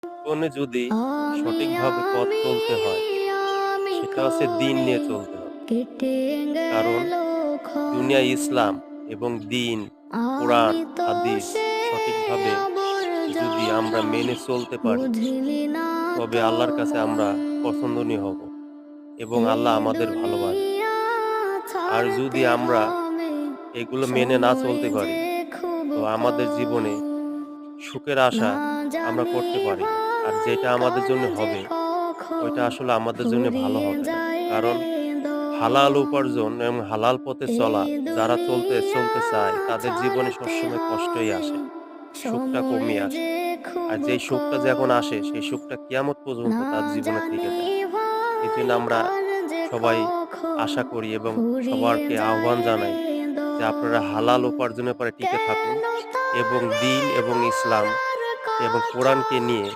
জীবনে যদি সঠিকভাবে পথ চলতে হয়, সেটা হচ্ছে দিন নিয়ে চলতে হবে। কারণ দুনিয়ায় ইসলাম এবং দিন, কোরআন, হাদিস সঠিকভাবে যদি আমরা মেনে চলতে পারি, তবে আল্লাহর কাছে আমরা পছন্দনীয় হব এবং আল্লাহ আমাদের ভালোবাসবে। আর যদি আমরা এগুলো মেনে না চলতে পারি, তো আমাদের জীবনে সুখের আশা আমরা করতে পারি না। আর যেটা আমাদের জন্য হবে, ওইটা আসলে আমাদের জন্য ভালো হবে না। কারণ হালাল উপার্জন এবং হালাল পথে চলা যারা চলতে চায়, তাদের জীবনে সবসময় কষ্টই আসে, সুখটা কমই আসে। আর যেই সুখটা যখন আসে, সেই সুখটা কিয়ামত পর্যন্ত তার জীবনে থেকে যায়। এজন্য আমরা সবাই আশা করি এবং সবারকে আহ্বান জানাই যে আপনারা হালাল উপার্জনের পরে টিকে থাকুন এবং দিন এবং ইসলাম এবং কোরআনকে নিয়ে